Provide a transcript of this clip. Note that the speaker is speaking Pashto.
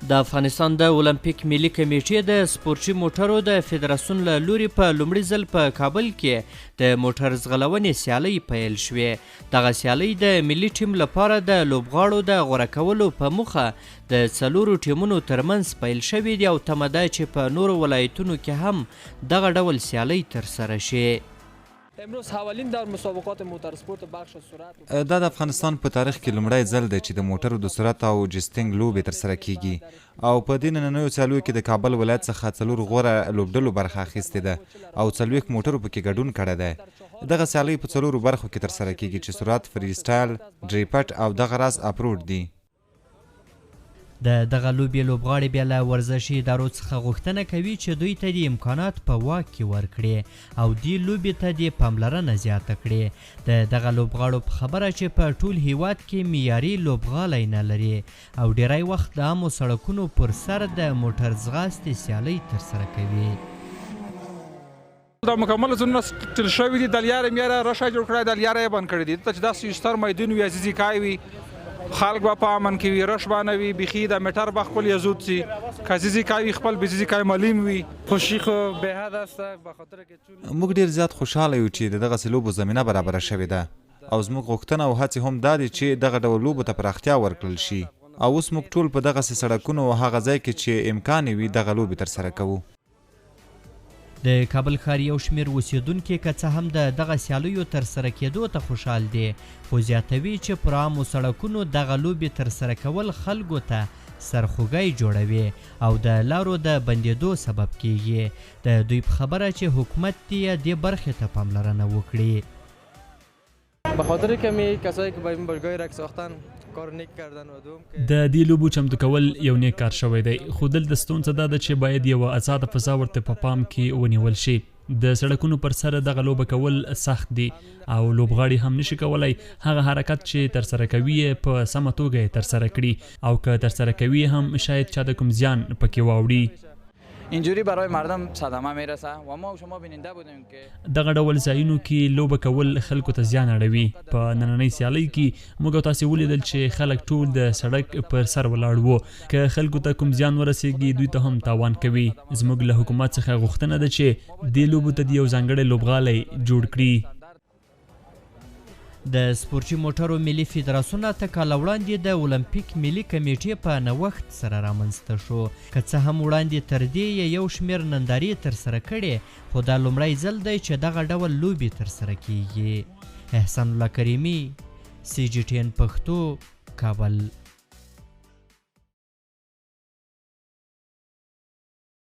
د افغانستان د اولمپیک ملي کمیټې د سپورتي موټرو د فدراسیون له لوري په لومړي ځل په کابل کې د موټر ځغلونې سیالۍ پیل شوې. دغه سیالۍ د ملي ټیم لپاره د لوبغاړو د غوره کولو په موخه د 4 ټیمونو ترمنځ پیل شوې دي او تمه ده چې په نورو ولایتونو کې هم دغه ډول سیالۍ ترسره شي. امروز حوالین در مسابقات موتور سپورت بخش سرعت دا د افغانستان په تاریخ کې لومړی ځل دی چې د موټرو د سرعت او جسټینګ لوبې ترسره کیږي او په دې نننیو سیالیو کې د کابل ولایت څخه 4 غوره لوبډلو برخه اخیستې ده او 40 موټرو پکې ګډون کړی دی. دغه سیالۍ په 4 برخو کې ترسره کیږي چې سرعت، فری سټایل، ډریپټ او دغه راز اپروډ دي. د دغه لوبې لوبغاړي بیا له ورزشي ادارو څخه غوښتنه کوي چې دوی ته د امکانات په واک کې ورکړي او دې لوبې ته د پاملرنه زیاته کړي. د دغه لوبغاړو په خبره چې په ټول هیواد کې معیاري لوبغالی نه لري او ډیری وخت د عامو سړکونو پر سر د موټر ځغاستې سیالۍ ترسره کوي. دا مکمل زونه تل شوي دي د لیاره میاره رشه جوړ کړی د لیاره یې بند کړی دي ته چې داسې یو ستر میدون وي عزیزي کای وي خلق به په امن کې وي رش به نه وي بیخي د میټر به خپل یزود سي که عزیزي کای وي خپل بزیزي کای معلوم وي خوشي خو به حد است به خاطر کې موږ ډیر زیات خوشحاله یو چې دغه لوبو زمینه برابره شوې ده او زموږ غوښتنه او هڅې هم دا دي چې دغه ډول لوبو ته پراختیا ورکړل شي او اوس موږ ټول په دغه سړکونو او هغه ځای کې چې امکان وي دغه لوبې ترسره کوو. د کابل ښار یو شمېر اوسیدونکي که څه هم د دغه سیالیو ترسره کېدو ته خوشحال دي خو زیاتوي چې پر عامو سړکونو دغه لوبې ترسره کول خلکو ته سرخوږی جوړوي او د لارو د بندېدو سبب کیږي. د دوی په خبره چې حکومت دې دې برخې ته پاملرنه وکړي. به خاطر کمی کسایی که به این باشگاه رقص ساختن کار نیک کردن و دوم د دې لوبو چمتو کول یو نیک کار شوی دی خو دلته ستونزه دا ده چې باید یوه آزاده فضا ورته په پام کې ونیول شي. د سړکونو پر سر دغه لوبه کول سخت دي او لوبغاړي هم نشي کولای هغه حرکت چې ترسره کوي په سمه توګه یې ترسره کړي او که ترسره کوي هم شاید چا د کوم زیان پکې واوړي. اینجوری برای مردم صدمه میرسه و ما شما بیننده بودیم که دغه ډول ځایونو کې لوبه کول خلکو ته زیان اړوي. په نننۍ سیالۍ کې موږ تاسو ولیدل چې خلک ټول د سړک پر سر ولاړ وو که خلکو ته کوم زیان ورسیږي دوی ته هم تاوان کوي. زموږ له حکومت څخه غوښتنه ده چې دې لوبو ته یو ځانګړی لوبغالی جوړ کړي. د سپورتي موټرو ملي فدراسیون اته کاله وړاندې د اولمپیک ملي کمیټې په نوښت سره رامنځته شو. که څه هم وړاندې تر دې یو شمېر نندارې ترسره کړې خو دا لومړی ځل دی چې دغه ډول لوبې ترسره کیږي. احسان الله کریمي، CGTN پښتو، کابل.